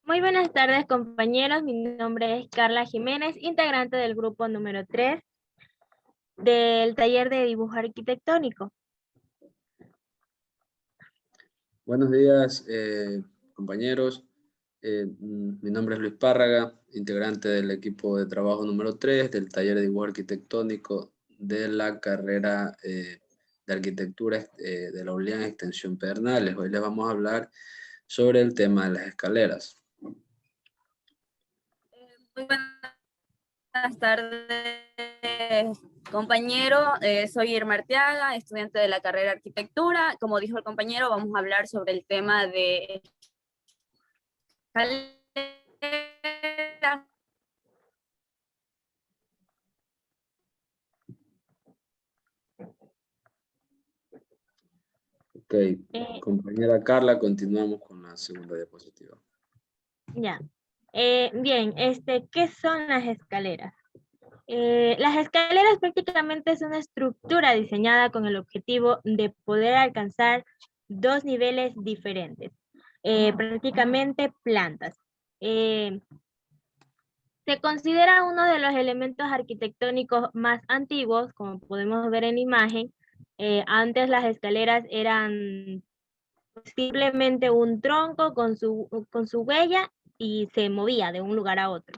Muy buenas tardes, compañeros. Mi nombre es Carla Jiménez, integrante del grupo número 3 del taller de dibujo arquitectónico. Buenos días, compañeros. Mi nombre es Luis Párraga, integrante del equipo de trabajo número 3 del taller de dibujo arquitectónico de la carrera de arquitectura de la ULIAN Extensión Pedernales. Hoy les vamos a hablar sobre el tema de las escaleras. Muy buenas tardes, compañero. Soy Irma Arteaga, estudiante de la carrera de arquitectura. Como dijo el compañero, vamos a hablar sobre el tema de escaleras. Ok, compañera Carla, continuamos con la segunda diapositiva. Ya. Bien, ¿qué son las escaleras? Las escaleras prácticamente es una estructura diseñada con el objetivo de poder alcanzar dos niveles diferentes, prácticamente plantas. Se considera uno de los elementos arquitectónicos más antiguos, como podemos ver en la imagen. Antes las escaleras eran simplemente un tronco con su huella y se movía de un lugar a otro.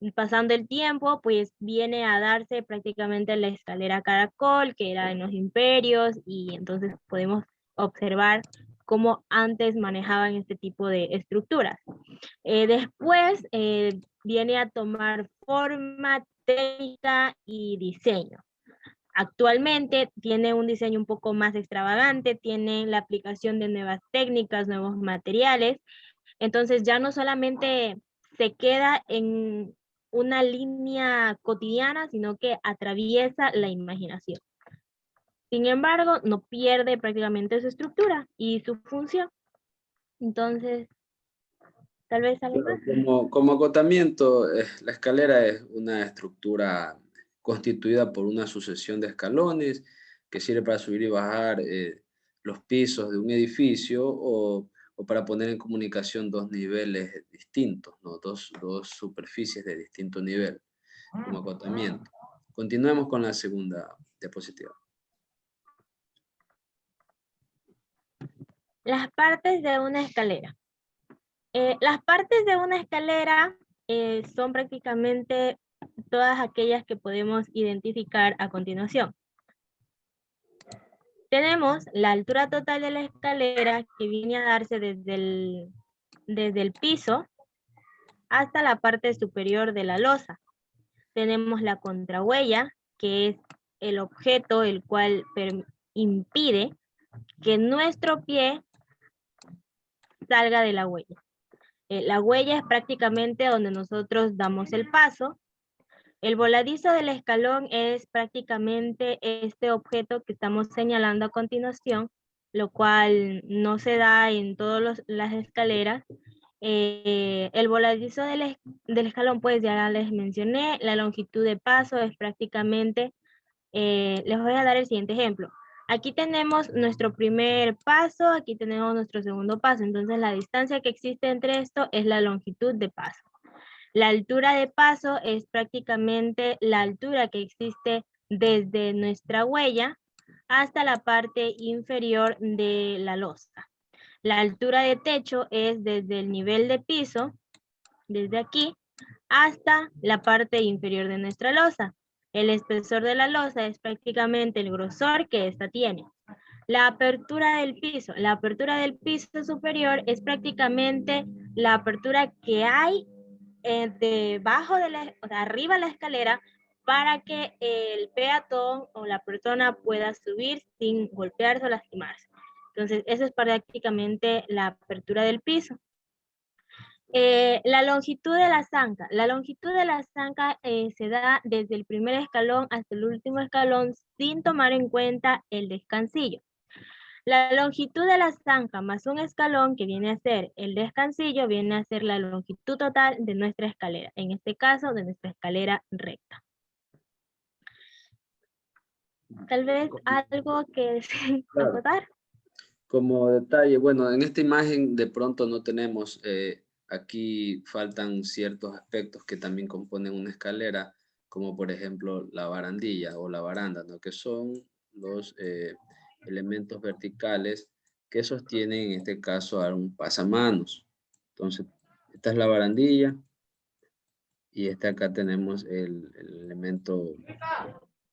Y pasando el tiempo, pues viene a darse prácticamente la escalera caracol, que era en los imperios, y entonces podemos observar cómo antes manejaban este tipo de estructuras. Después viene a tomar forma, técnica y diseño. Actualmente tiene un diseño un poco más extravagante, tiene la aplicación de nuevas técnicas, nuevos materiales. Entonces ya no solamente se queda en una línea cotidiana, sino que atraviesa la imaginación. Sin embargo, no pierde prácticamente su estructura y su función. Entonces, tal vez algo más. Como acotamiento, la escalera es una estructura constituida por una sucesión de escalones que sirve para subir y bajar los pisos de un edificio o para poner en comunicación dos niveles distintos, ¿no? Dos superficies de distinto nivel, como acotamiento. Continuemos con la segunda diapositiva. Las partes de una escalera. Las partes de una escalera son prácticamente todas aquellas que podemos identificar a continuación. Tenemos la altura total de la escalera, que viene a darse desde el piso hasta la parte superior de la losa. Tenemos la contrahuella, que es el objeto el cual impide que nuestro pie salga de la huella. La huella es prácticamente donde nosotros damos el paso. El voladizo del escalón es prácticamente este objeto que estamos señalando a continuación, lo cual no se da en todas las escaleras. El voladizo del escalón, pues ya les mencioné. La longitud de paso es prácticamente, les voy a dar el siguiente ejemplo. Aquí tenemos nuestro primer paso, aquí tenemos nuestro segundo paso. Entonces la distancia que existe entre esto es la longitud de paso. La altura de paso es prácticamente la altura que existe desde nuestra huella hasta la parte inferior de la losa. La altura de techo es desde el nivel de piso, desde aquí, hasta la parte inferior de nuestra losa. El espesor de la losa es prácticamente el grosor que ésta tiene. La apertura del piso superior es prácticamente la apertura que hay debajo o sea, arriba de la escalera, para que el peatón o la persona pueda subir sin golpearse o lastimarse. Entonces, eso es prácticamente la apertura del piso. La longitud de la zanca. La longitud de la zanca se da desde el primer escalón hasta el último escalón sin tomar en cuenta el descansillo. La longitud de la zanca más un escalón, que viene a ser el descansillo, viene a ser la longitud total de nuestra escalera. En este caso, de nuestra escalera recta. Tal vez algo que deseen acotar. Como detalle, bueno, en esta imagen de pronto no tenemos aquí faltan ciertos aspectos que también componen una escalera, como por ejemplo la barandilla o la baranda, ¿no? Que son los elementos verticales que sostienen en este caso a un pasamanos. Entonces, esta es la barandilla y acá tenemos el elemento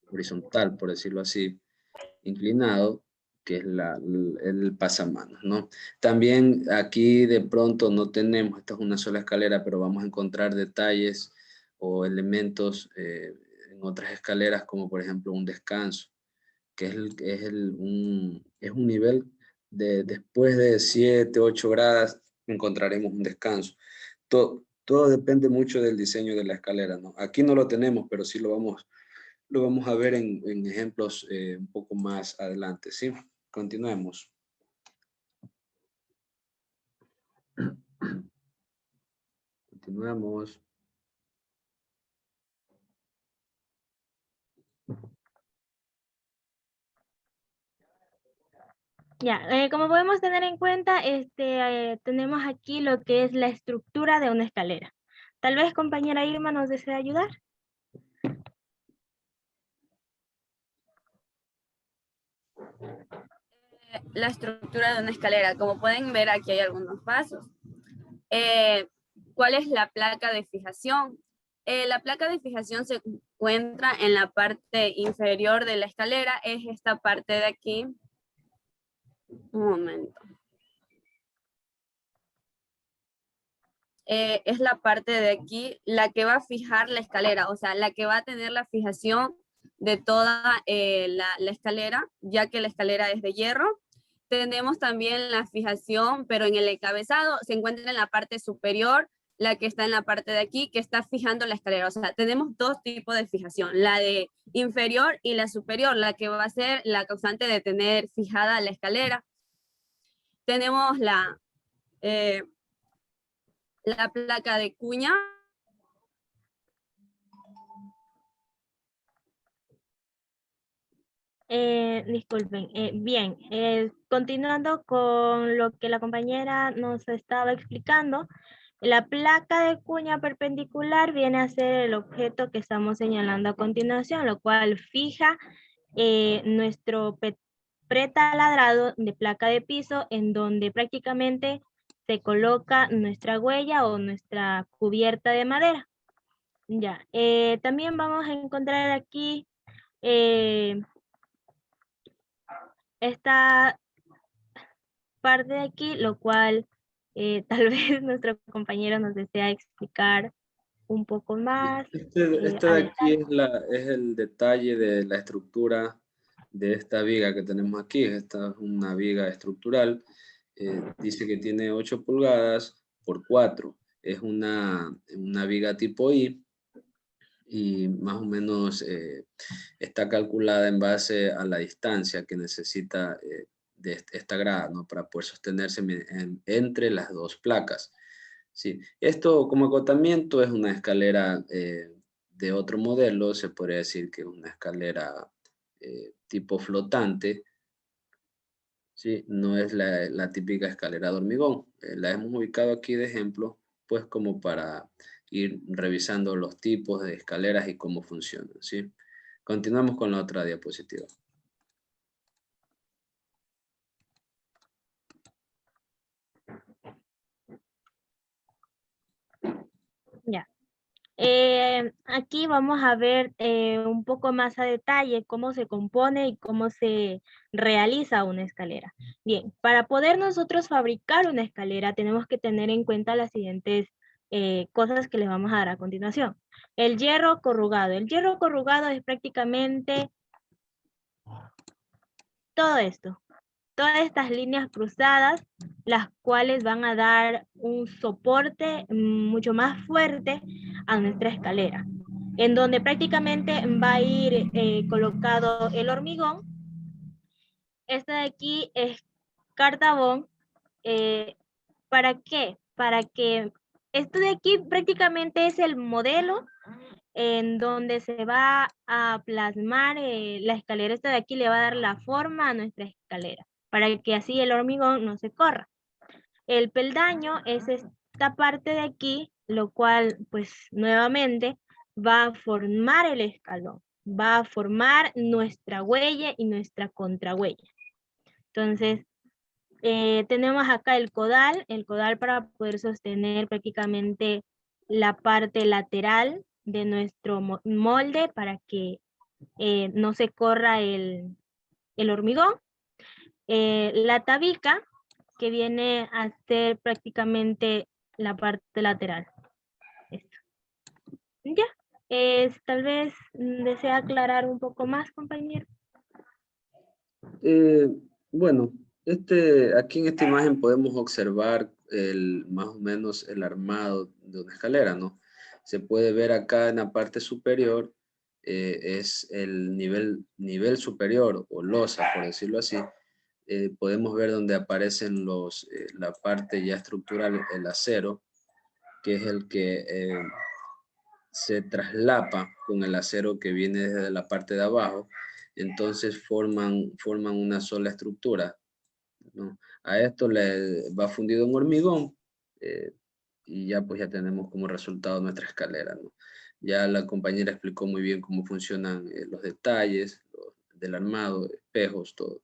horizontal, por decirlo así, inclinado, que es el pasamanos, ¿no? También aquí de pronto no tenemos, esta es una sola escalera, pero vamos a encontrar detalles o elementos en otras escaleras, como por ejemplo un descanso, que es un nivel de después de 7, 8 gradas, encontraremos un descanso. Todo depende mucho del diseño de la escalera, ¿no? Aquí no lo tenemos, pero sí lo vamos a ver en ejemplos un poco más adelante, ¿sí? Continuemos. Continuamos. Ya, como podemos tener en cuenta, tenemos aquí lo que es la estructura de una escalera. Tal vez compañera Irma nos desea ayudar. La estructura de una escalera. Como pueden ver, aquí hay algunos pasos. ¿Cuál es la placa de fijación? La placa de fijación se encuentra en la parte inferior de la escalera. Es esta parte de aquí. Un momento. Es la parte de aquí la que va a fijar la escalera, o sea, la que va a tener la fijación de toda la escalera, ya que la escalera es de hierro. Tenemos también la fijación, pero en el encabezado se encuentra en la parte superior, la que está en la parte de aquí, que está fijando la escalera. O sea, tenemos dos tipos de fijación, la de inferior y la superior, la que va a ser la causante de tener fijada la escalera. Tenemos la placa de cuña. Disculpen, bien, continuando con lo que la compañera nos estaba explicando, la placa de cuña perpendicular viene a ser el objeto que estamos señalando a continuación, lo cual fija nuestro pretaladrado de placa de piso, en donde prácticamente se coloca nuestra huella o nuestra cubierta de madera. Ya, también vamos a encontrar aquí esta parte de aquí, lo cual tal vez nuestro compañero nos desea explicar un poco más. Este de aquí es el detalle de la estructura de esta viga que tenemos aquí. Esta es una viga estructural. Dice que tiene 8 pulgadas por 4. Es una viga tipo I y más o menos está calculada en base a la distancia que necesita de esta grada, ¿no? Para poder sostenerse entre las dos placas. Sí. Esto como acotamiento es una escalera de otro modelo, se podría decir que es una escalera tipo flotante, ¿sí? No es la típica escalera de hormigón. La hemos ubicado aquí de ejemplo, pues como para ir revisando los tipos de escaleras y cómo funcionan, ¿sí? Continuamos con la otra diapositiva. Ya. Aquí vamos a ver un poco más a detalle cómo se compone y cómo se realiza una escalera. Bien, para poder nosotros fabricar una escalera tenemos que tener en cuenta las siguientes cosas que les vamos a dar a continuación. El hierro corrugado. El hierro corrugado es prácticamente todo esto. Todas estas líneas cruzadas, las cuales van a dar un soporte mucho más fuerte a nuestra escalera, en donde prácticamente va a ir colocado el hormigón. Esta de aquí es cartabón. ¿Para qué? Para que esto de aquí prácticamente es el modelo en donde se va a plasmar la escalera. Esta de aquí le va a dar la forma a nuestra escalera, para que así el hormigón no se corra. El peldaño es esta parte de aquí, lo cual pues nuevamente va a formar el escalón, va a formar nuestra huella y nuestra contrahuella. Entonces, tenemos acá el codal para poder sostener prácticamente la parte lateral de nuestro molde para que no se corra el hormigón. La tabica, que viene a ser prácticamente la parte lateral. Esto. Ya, tal vez desea aclarar un poco más, compañero. Bueno, aquí en esta imagen podemos observar más o menos el armado de una escalera, ¿no? Se puede ver acá en la parte superior, es el nivel superior o losa, por decirlo así. Podemos ver donde aparecen la parte ya estructural, el acero, que es el que se traslapa con el acero que viene desde la parte de abajo. Entonces forman una sola estructura, ¿no? A esto le va fundido un hormigón y ya pues ya tenemos como resultado nuestra escalera, ¿no? Ya la compañera explicó muy bien cómo funcionan los detalles del armado, espejos, todo.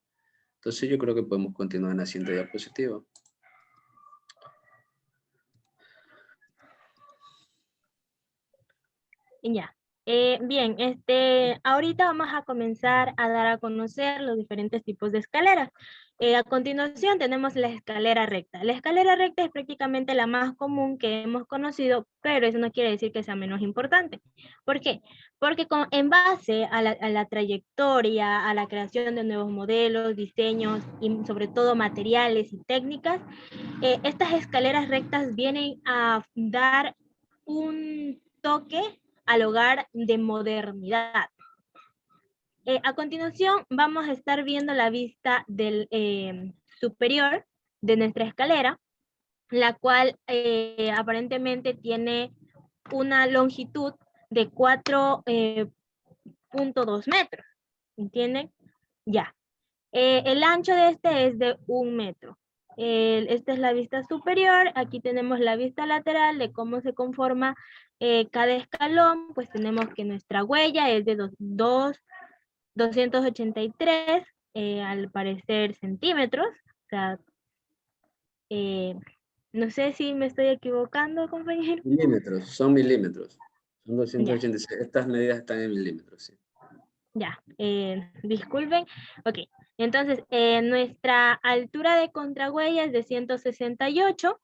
Entonces yo creo que podemos continuar en la siguiente diapositiva. Ya. Bien, ahorita vamos a comenzar a dar a conocer los diferentes tipos de escaleras. A continuación tenemos la escalera recta. La escalera recta es prácticamente la más común que hemos conocido, pero eso no quiere decir que sea menos importante. ¿Por qué? Porque en base a la trayectoria, a la creación de nuevos modelos, diseños y sobre todo materiales y técnicas, estas escaleras rectas vienen a dar un toque al hogar de modernidad. A continuación vamos a estar viendo la vista del superior de nuestra escalera, la cual aparentemente tiene una longitud de 4.2 metros. ¿Entienden? Ya. El ancho de este es de 1 metro. Esta es la vista superior. Aquí tenemos la vista lateral de cómo se conforma cada escalón. Pues tenemos que nuestra huella es de 283, al parecer, centímetros. O sea, no sé si me estoy equivocando, compañero. Milímetros, son milímetros. Son Ya. 286. Estas medidas están en milímetros, sí. Ya, disculpen. Ok, entonces nuestra altura de contrahuella es de 168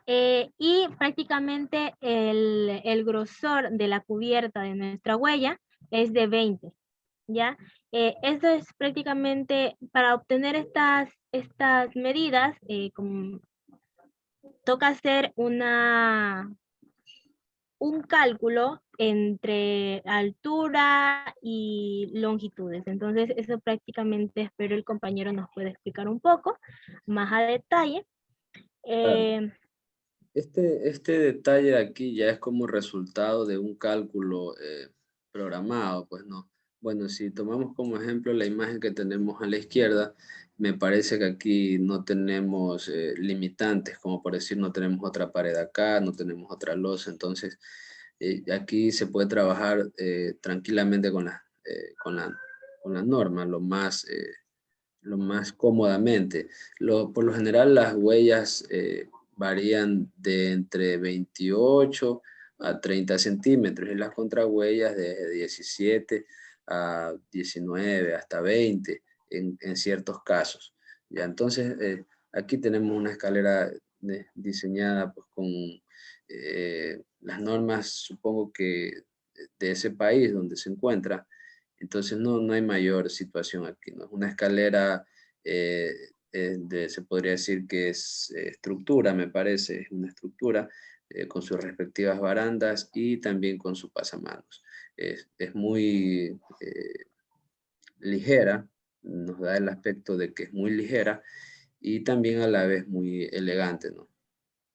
y prácticamente el grosor de la cubierta de nuestra huella es de 20, ¿ya? Esto es prácticamente, para obtener estas medidas, toca hacer un cálculo entre altura y longitudes. Entonces, eso prácticamente espero el compañero nos pueda explicar un poco más a detalle. Claro. Este detalle de aquí ya es como resultado de un cálculo programado, pues no. Bueno, si tomamos como ejemplo la imagen que tenemos a la izquierda, me parece que aquí no tenemos limitantes, como por decir, no tenemos otra pared acá, no tenemos otra losa, entonces aquí se puede trabajar tranquilamente con la norma, lo más cómodamente. Por lo general las huellas varían de entre 28 a 30 centímetros y las contrahuellas de 17 a 19 hasta 20 en ciertos casos. ¿Ya? Entonces aquí tenemos una escalera diseñada pues, con las normas, supongo que de ese país donde se encuentra. Entonces no hay mayor situación aquí, ¿no? Es una escalera, se podría decir que es estructura, me parece, es una estructura con sus respectivas barandas y también con su pasamanos. Es muy ligera, nos da el aspecto de que es muy ligera y también a la vez muy elegante, ¿no?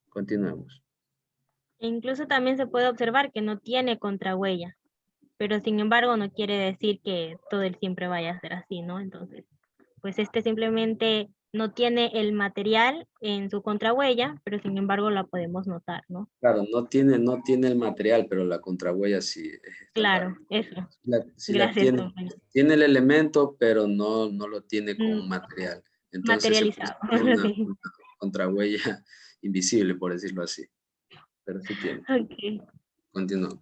Continuemos. Incluso también se puede observar que no tiene contrahuella, pero sin embargo no quiere decir que todo el siempre vaya a ser así, ¿no? Entonces, pues simplemente no tiene el material en su contrahuella, pero sin embargo la podemos notar, ¿no? Claro, no tiene el material, pero la contrahuella sí es Claro, estampable. eso. Sí la Gracias, tiene, compañero. tiene el elemento, pero no lo tiene Mm, con material. Entonces se puede Materializado. hacer una contrahuella invisible, por decirlo así. Pero sí tiene. Ok. Continuamos.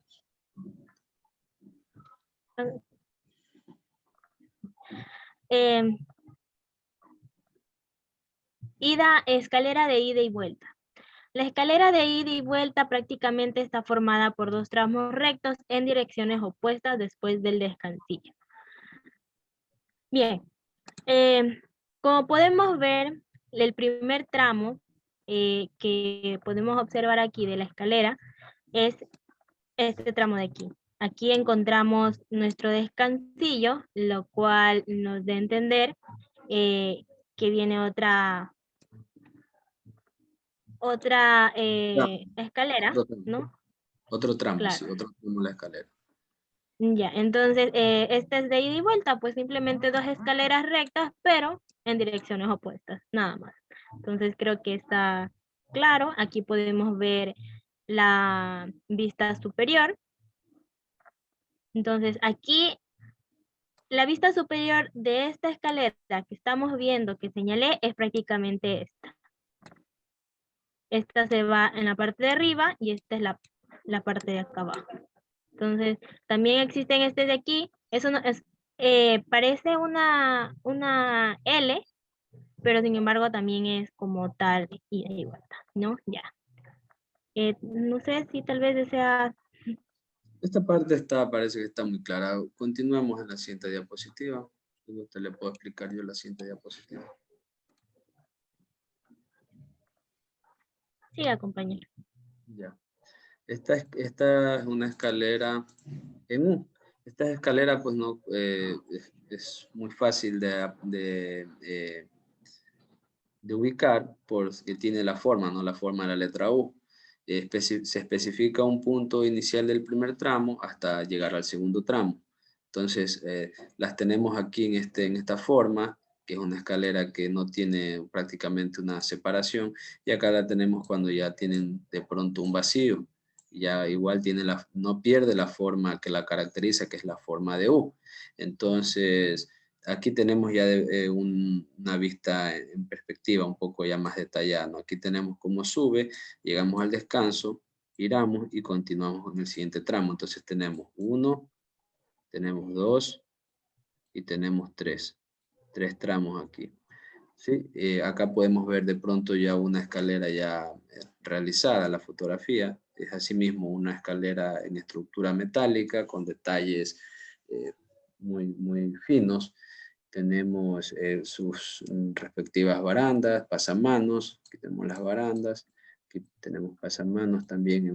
Em, escalera de ida y vuelta. La escalera de ida y vuelta prácticamente está formada por dos tramos rectos en direcciones opuestas después del descansillo. Bien, como podemos ver, el primer tramo que podemos observar aquí de la escalera es este tramo de aquí. Aquí encontramos nuestro descansillo, lo cual nos da a entender que viene otra escalera, Otro tramo, ¿no? otro tramo, Claro. sí, otro tramo de la escalera. Ya, entonces este es de ida y vuelta, pues simplemente dos escaleras rectas, pero en direcciones opuestas, nada más. Entonces creo que está claro. Aquí podemos ver la vista superior. Entonces aquí la vista superior de esta escalera que estamos viendo, que señalé, es prácticamente esta. Esta se va en la parte de arriba y esta es la parte de acá abajo. Entonces, también existen este de aquí. Eso no es, parece una L, pero sin embargo también es como tal ida y vuelta, ¿no? Ya. No sé si tal vez desea. Esta parte parece que está muy clara. Continuamos en la siguiente diapositiva. Te le puedo explicar yo la siguiente diapositiva. Sí, compañero. Ya. Esta es una escalera en U. Esta escalera pues no es muy fácil de ubicar porque tiene la forma, ¿no? La forma de la letra U. Se especifica un punto inicial del primer tramo hasta llegar al segundo tramo. Entonces, las tenemos aquí en esta forma, que es una escalera que no tiene prácticamente una separación, y acá la tenemos cuando ya tienen de pronto un vacío. Ya igual no pierde la forma que la caracteriza, que es la forma de U. Entonces, aquí tenemos ya una vista en perspectiva un poco ya más detallada, ¿no? Aquí tenemos cómo sube, llegamos al descanso, giramos y continuamos con el siguiente tramo. Entonces tenemos 1, tenemos 2 y tenemos 3. 3 tramos aquí. ¿Sí? Acá podemos ver de pronto ya una escalera ya realizada, la fotografía. Es asimismo una escalera en estructura metálica con detalles muy finos. Tenemos sus respectivas barandas, pasamanos. Aquí tenemos las barandas. Aquí tenemos pasamanos también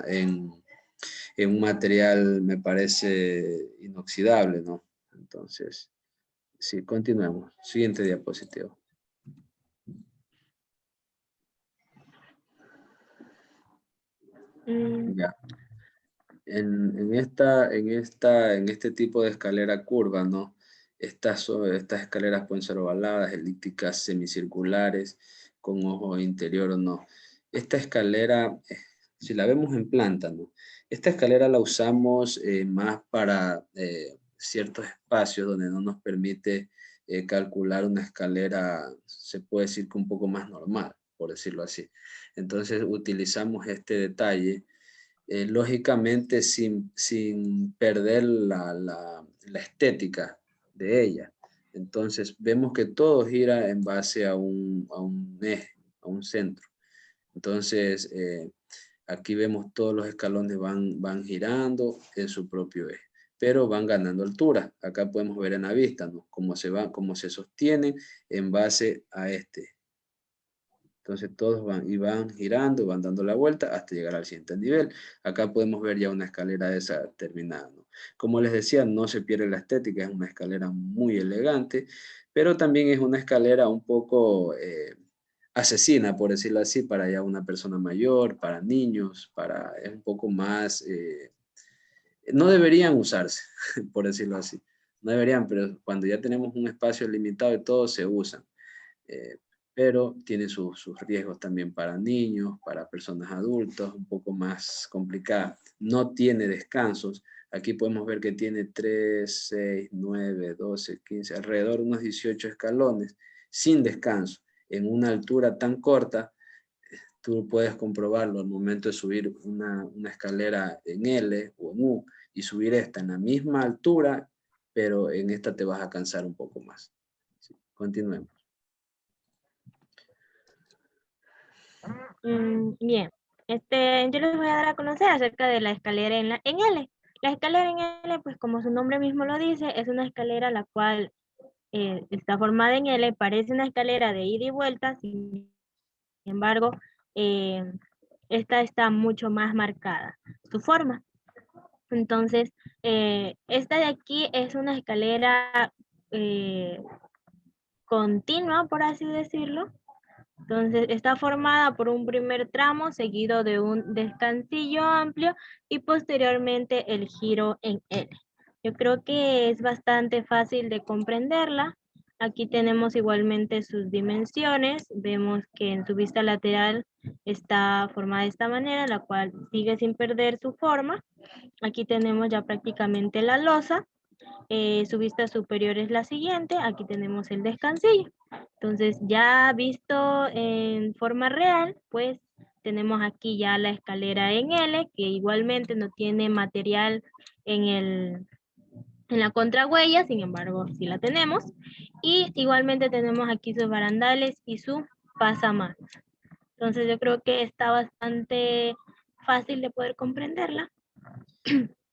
en un material, me parece, inoxidable, ¿no? Entonces, sí, continuemos. Siguiente diapositiva. Ya. En este tipo de escalera curva, ¿no? Estas escaleras pueden ser ovaladas, elípticas, semicirculares, con ojo interior o no. Esta escalera, si la vemos en planta, ¿no? Esta escalera la usamos más para ciertos espacios donde no nos permite calcular una escalera, se puede decir que un poco más normal, por decirlo así. Entonces utilizamos este detalle lógicamente sin perder la estética de ella. Entonces vemos que todo gira en base a un eje, a un centro. Entonces aquí vemos todos los escalones van girando en su propio eje, pero van ganando altura. Acá podemos ver en la vista, ¿no? Cómo se sostienen en base a este. Entonces todos van girando, van dando la vuelta hasta llegar al siguiente nivel. Acá podemos ver ya una escalera de esa terminada, ¿no? Como les decía, no se pierde la estética, es una escalera muy elegante, pero también es una escalera un poco asesina, por decirlo así, para ya una persona mayor, para niños, es un poco más... no deberían usarse, por decirlo así. No deberían, pero cuando ya tenemos un espacio limitado y todo, se usan. pero tiene sus riesgos también para niños, para personas adultas, un poco más complicada. No tiene descansos. Aquí podemos ver que tiene 3, 6, 9, 12, 15, alrededor de unos 18 escalones, sin descanso. En una altura tan corta, tú puedes comprobarlo al momento de subir una escalera en L o en U y subir esta en la misma altura, pero en esta te vas a cansar un poco más. Sí, continuemos. Bien, yo les voy a dar a conocer acerca de la escalera en L. La escalera en L, pues como su nombre mismo lo dice, es una escalera la cual está formada en L, parece una escalera de ida y vuelta, sin embargo, eh, esta está mucho más marcada, su forma. Entonces, esta de aquí es una escalera continua, por así decirlo. Entonces, está formada por un primer tramo seguido de un descansillo amplio y posteriormente el giro en L. Yo creo que es bastante fácil de comprenderla. Aquí tenemos igualmente sus dimensiones. Vemos que en su vista lateral está formada de esta manera, la cual sigue sin perder su forma. Aquí tenemos ya prácticamente la losa. Su vista superior es la siguiente. Aquí tenemos el descansillo. Entonces, ya visto en forma real, pues tenemos aquí ya la escalera en L, que igualmente no tiene material en la contrahuella, sin embargo, sí la tenemos. Y igualmente tenemos aquí sus barandales y su pasamanos. Entonces, yo creo que está bastante fácil de poder comprenderla.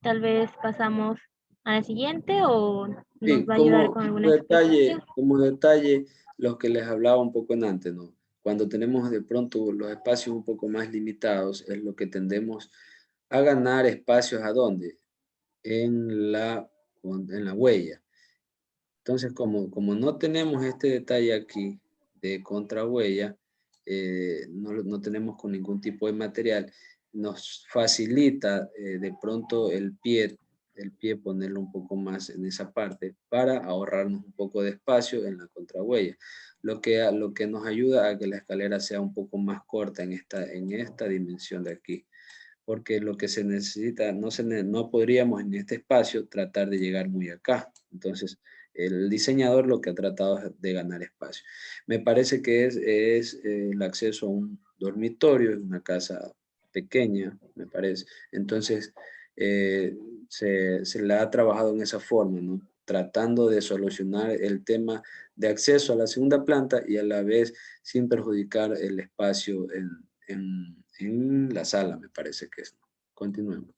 Tal vez pasamos a la siguiente o nos Sí, va a ayudar con alguna explicación. como detalle, lo que les hablaba un poco en antes, ¿no? Cuando tenemos de pronto los espacios un poco más limitados, es lo que tendemos a ganar espacios ¿a dónde? En la huella. Entonces, como no tenemos este detalle aquí de contrahuella, no tenemos con ningún tipo de material, nos facilita de pronto el pie ponerlo un poco más en esa parte para ahorrarnos un poco de espacio en la contrahuella, lo que nos ayuda a que la escalera sea un poco más corta en esta dimensión de aquí, porque lo que se necesita, no podríamos en este espacio tratar de llegar muy acá. Entonces, el diseñador lo que ha tratado es de ganar espacio. Me parece que es el acceso a un dormitorio, es una casa pequeña, me parece. Entonces, se la ha trabajado en esa forma, ¿no? Tratando de solucionar el tema de acceso a la segunda planta y a la vez sin perjudicar el espacio en la sala, me parece que es. Continuemos.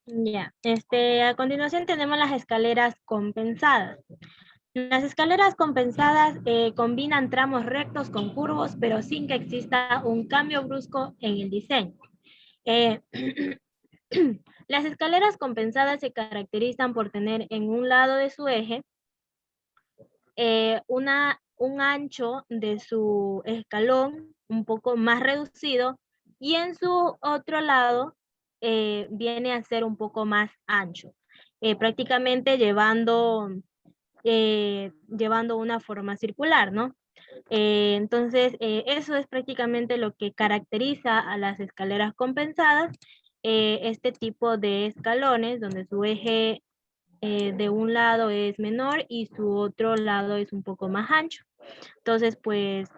Ya, a continuación tenemos las escaleras compensadas. Las escaleras compensadas combinan tramos rectos con curvos, pero sin que exista un cambio brusco en el diseño. Eh, las escaleras compensadas se caracterizan por tener en un lado de su eje un ancho de su escalón un poco más reducido y en su otro lado viene a ser un poco más ancho, prácticamente llevando una forma circular, ¿no? Entonces, eso es prácticamente lo que caracteriza a las escaleras compensadas, este tipo de escalones donde su eje de un lado es menor y su otro lado es un poco más ancho. Entonces, pues,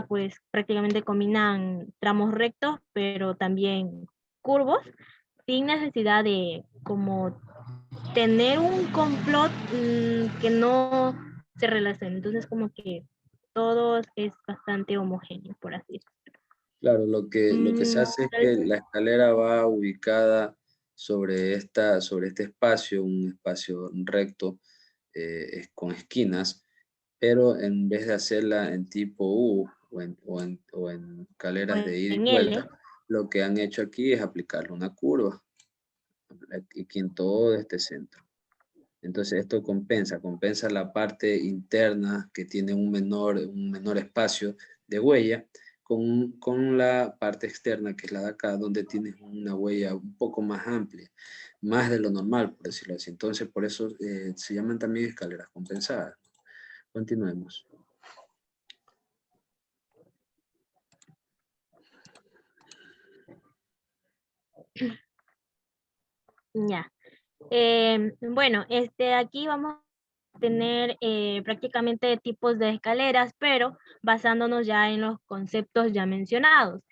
pues prácticamente combinan tramos rectos, pero también curvos, sin necesidad de como tener un complot que no se relacione. Entonces, como que todo es bastante homogéneo, por así decirlo. Claro, lo que se hace es que la escalera va ubicada sobre este espacio, un espacio recto con esquinas, pero en vez de hacerla en tipo U o en escaleras de ida y En L, vuelta, lo que han hecho aquí es aplicarle una curva aquí en todo este centro. Entonces esto compensa la parte interna que tiene un menor espacio de huella con la parte externa que es la de acá, donde tienes una huella un poco más amplia, más de lo normal, por decirlo así. Entonces por eso se llaman también escaleras compensadas. Continuemos. Ya. Bueno, aquí vamos a tener prácticamente tipos de escaleras, pero basándonos ya en los conceptos ya mencionados.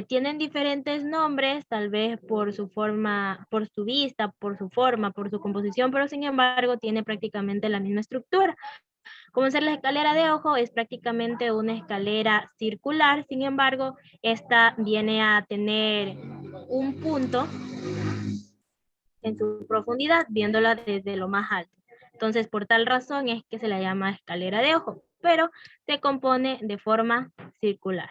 Tienen diferentes nombres, tal vez por su forma, por su vista, por su forma, por su composición, pero sin embargo tiene prácticamente la misma estructura. Como ser la escalera de ojo, es prácticamente una escalera circular, sin embargo, esta viene a tener un punto en su profundidad, viéndola desde lo más alto. Entonces, por tal razón es que se la llama escalera de ojo, pero se compone de forma circular.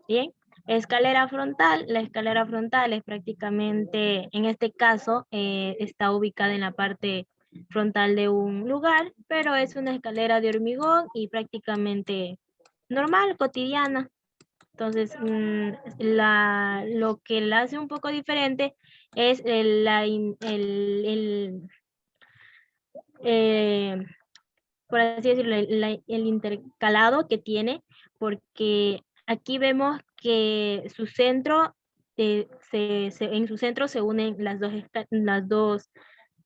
Bien, escalera frontal. La escalera frontal es prácticamente, en este caso, está ubicada en la parte frontal de un lugar, pero es una escalera de hormigón y prácticamente normal, cotidiana. Entonces, lo que la hace un poco diferente es por así decirlo, el intercalado que tiene, porque aquí vemos que su centro, en su centro se unen las dos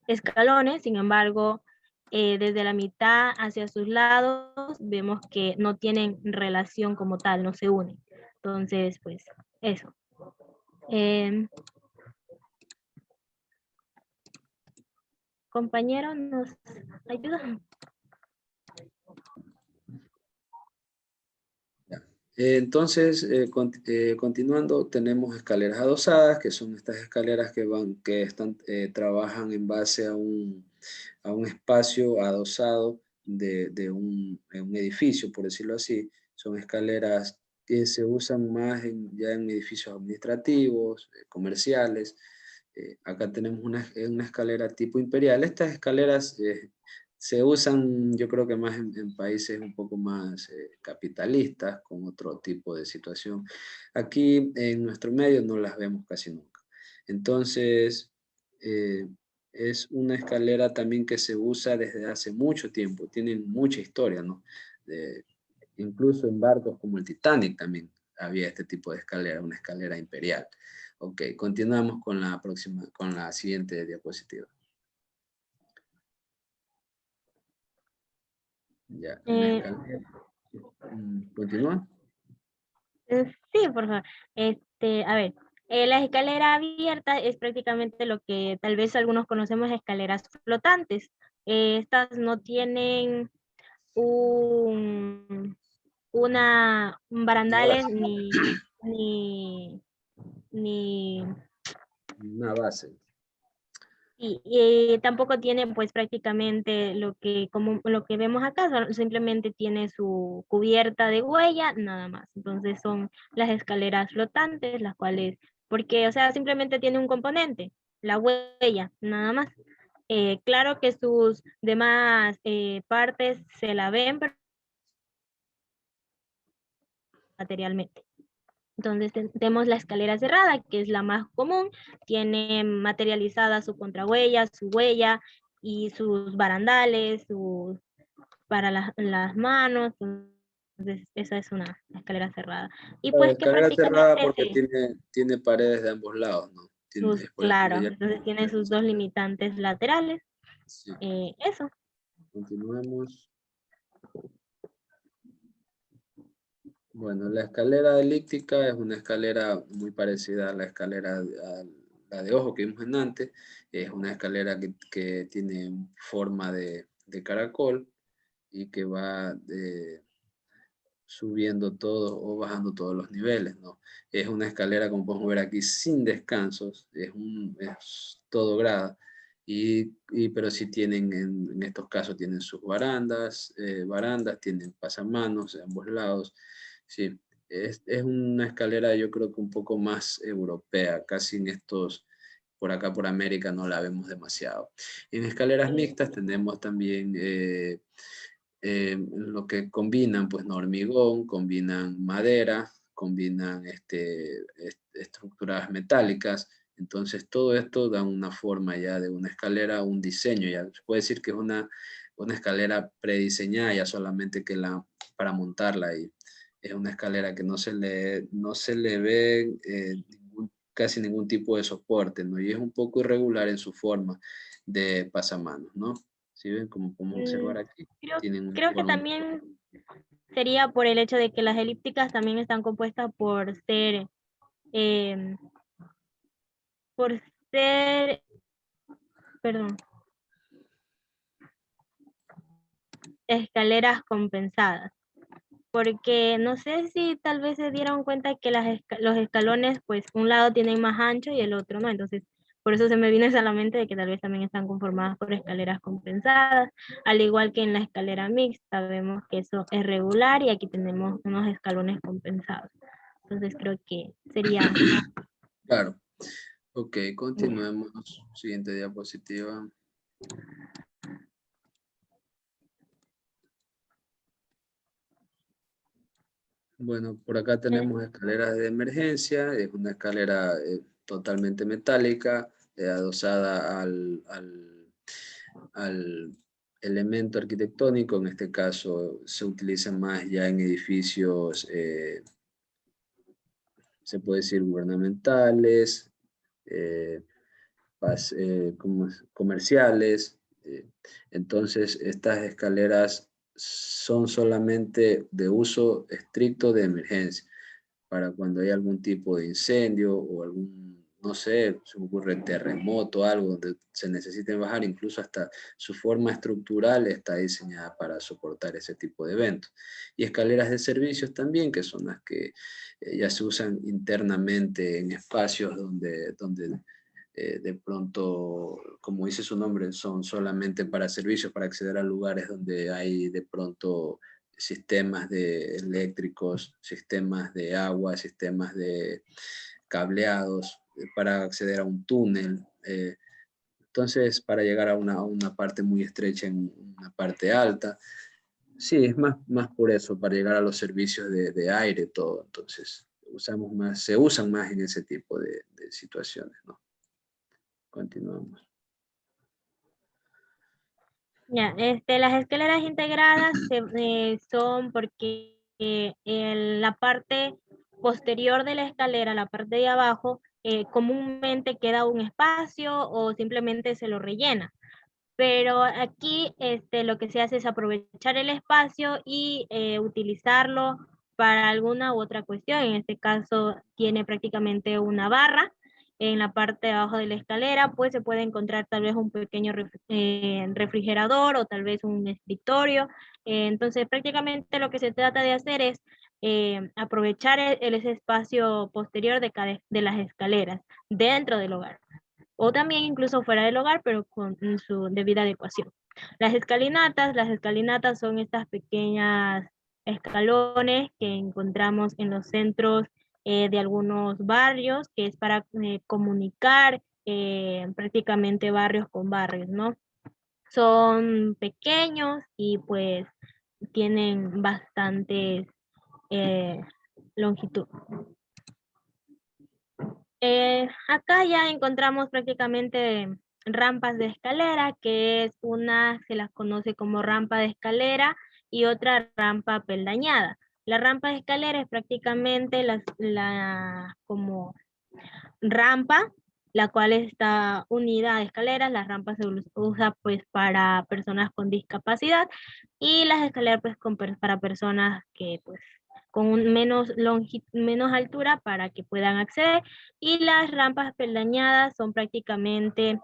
escalones, sin embargo, desde la mitad hacia sus lados vemos que no tienen relación como tal, no se unen. Entonces, pues, eso. Compañero, ¿nos ayuda? Entonces, continuando, tenemos escaleras adosadas, que son estas escaleras trabajan en base a un espacio adosado de un edificio, por decirlo así. Son escaleras que se usan más ya en edificios administrativos, comerciales. Acá tenemos una escalera tipo imperial. Estas escaleras se usan, yo creo que más en países un poco más capitalistas, con otro tipo de situación. Aquí en nuestro medio no las vemos casi nunca. Entonces, es una escalera también que se usa desde hace mucho tiempo, tienen mucha historia, ¿no? Incluso en barcos como el Titanic también había este tipo de escalera, una escalera imperial. Ok, continuamos con la siguiente diapositiva. Ya, ¿continúa? Sí, por favor. A ver, la escalera abierta es prácticamente lo que tal vez algunos conocemos escaleras flotantes. Estas no tienen un barandales ni Una base. y tampoco tiene pues prácticamente como lo que vemos acá, simplemente tiene su cubierta de huella, nada más. Entonces son las escaleras flotantes, las cuales, porque o sea, simplemente tiene un componente, la huella, nada más. Claro que sus demás partes se la ven, pero materialmente. Entonces tenemos la escalera cerrada, que es la más común, tiene materializada su contrahuella, su huella y sus barandales, para las manos. Entonces esa es una escalera cerrada. Y La pues que escalera cerrada prácticamente porque tiene paredes de ambos lados, ¿no? Es por eso que claro, le entonces tiene sus llamamos. dos limitantes laterales. Sí. Eso. Continuemos. Bueno, la escalera elíptica es una escalera muy parecida a a la de ojo que vimos en antes. Es una escalera que tiene forma de caracol y que va subiendo todo o bajando todos los niveles, ¿no? Es una escalera, como podemos ver aquí, sin descansos, es todo grada, pero sí tienen, en estos casos, tienen sus barandas, tienen pasamanos de ambos lados, sí. Es una escalera, yo creo que un poco más europea, casi en por acá por América no la vemos demasiado. En escaleras mixtas tenemos también lo que combinan, pues, no, hormigón, combinan madera, combinan estructuras metálicas. Entonces todo esto da una forma ya de una escalera, un diseño, ya se puede decir que es una una escalera prediseñada ya solamente que para montarla, y es una escalera que no se le ve casi ningún tipo de soporte, ¿no? Y es un poco irregular en su forma de pasamanos, ¿no? ¿Sí ven? Como podemos observar aquí, tienen una Creo que forma. también sería por el hecho de que las elípticas también están compuestas em, por ser, perdón, escaleras compensadas. Porque no sé si tal vez se dieron cuenta que los escalones, pues un lado tienen más ancho y el otro no. Entonces, por eso se me viene a la mente de que tal vez también están conformadas por escaleras compensadas, al igual que en la escalera mixta, vemos que eso es regular y aquí tenemos unos escalones compensados. Entonces creo que sería... Claro. Ok, continuemos. Siguiente diapositiva. Bueno, por acá tenemos escaleras de emergencia. Es una escalera totalmente metálica, adosada al elemento arquitectónico. En este caso se utiliza más ya en edificios, se puede decir, gubernamentales, comerciales. Entonces, estas escaleras son solamente de uso estricto de emergencia, para cuando hay algún tipo de incendio o algún, no sé, se me ocurre terremoto, algo donde se necesiten bajar, incluso hasta su forma estructural está diseñada para soportar ese tipo de eventos. Y escaleras de servicios también, que son las que ya se usan internamente en espacios donde de pronto, como dice su nombre, son solamente para servicios, para acceder a lugares donde hay de pronto sistemas eléctricos, sistemas de agua, sistemas de cableados, para acceder a un túnel. Entonces, para llegar a una parte muy estrecha en una parte alta. Sí, es más por eso, para llegar a los servicios de aire, todo. Entonces, se usan más en ese tipo de situaciones, ¿no? Continuamos. Ya, las escaleras integradas son porque la parte posterior de la escalera, la parte de abajo, comúnmente queda un espacio o simplemente se lo rellena. Pero aquí lo que se hace es aprovechar el espacio y utilizarlo para alguna u otra cuestión. En este caso tiene prácticamente una barra. En la parte de abajo de la escalera, pues se puede encontrar tal vez un pequeño refrigerador o tal vez un escritorio. Entonces prácticamente lo que se trata de hacer es aprovechar ese espacio posterior de las escaleras dentro del hogar, o también incluso fuera del hogar, pero con su debida adecuación. Las escalinatas son estas pequeñas escalones que encontramos en los centros de algunos barrios, que es para comunicar prácticamente barrios con barrios, ¿no? Son pequeños y pues tienen bastante longitud. Acá ya encontramos prácticamente rampas de escalera, que es una, se las conoce como rampa de escalera y otra rampa peldañada. La rampa de escalera es prácticamente como rampa, la cual está unida a escaleras. Las rampas se usa pues para personas con discapacidad y las escaleras pues para personas que pues con menos altura para que puedan acceder, y las rampas peldañadas son prácticamente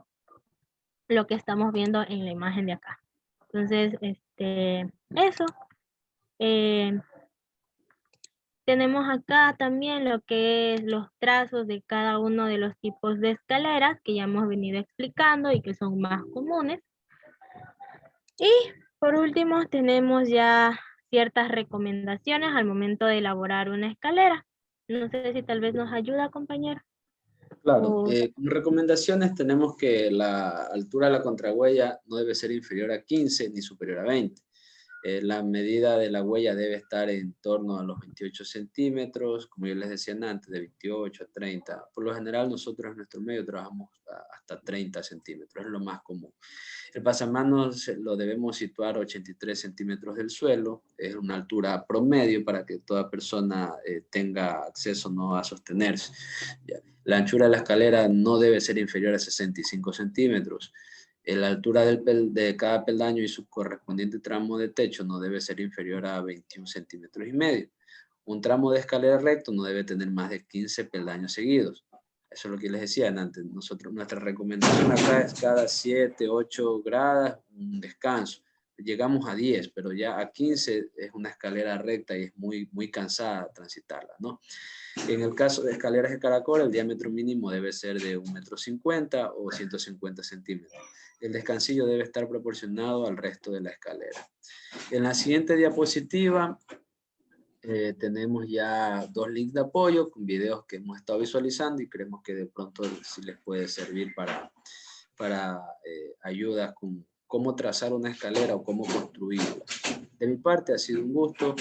lo que estamos viendo en la imagen de acá. Entonces, eso. Eh, Tenemos acá también lo que es los trazos de cada uno de los tipos de escaleras que ya hemos venido explicando y que son más comunes. Y por último tenemos ya ciertas recomendaciones al momento de elaborar una escalera. No sé si tal vez nos ayuda, compañero. Claro, O- como recomendaciones tenemos que la altura de la contrahuella no debe ser inferior a 15 ni superior a 20. La medida de la huella debe estar en torno a los 28 centímetros, como yo les decía antes, de 28 a 30. Por lo general nosotros en nuestro medio trabajamos hasta 30 centímetros, es lo más común. El pasamanos lo debemos situar a 83 centímetros del suelo, es una altura promedio para que toda persona tenga acceso, ¿no?, a sostenerse. ¿Ya? La anchura de la escalera no debe ser inferior a 65 centímetros. La altura de cada peldaño y su correspondiente tramo de techo no debe ser inferior a 21 centímetros y medio. Un tramo de escalera recto no debe tener más de 15 peldaños seguidos. Eso es lo que les decía antes. Nuestra recomendación acá es cada 7, 8 gradas un descanso. Llegamos a 10, pero ya a 15 es una escalera recta y es muy cansada transitarla, ¿no? En el caso de escaleras de caracol, el diámetro mínimo debe ser de 1,50 m o 150 centímetros. El descansillo debe estar proporcionado al resto de la escalera. En la siguiente diapositiva tenemos ya 2 links de apoyo con videos que hemos estado visualizando y creemos que de pronto sí les puede servir para ayudas con cómo trazar una escalera o cómo construirla. De mi parte ha sido un gusto.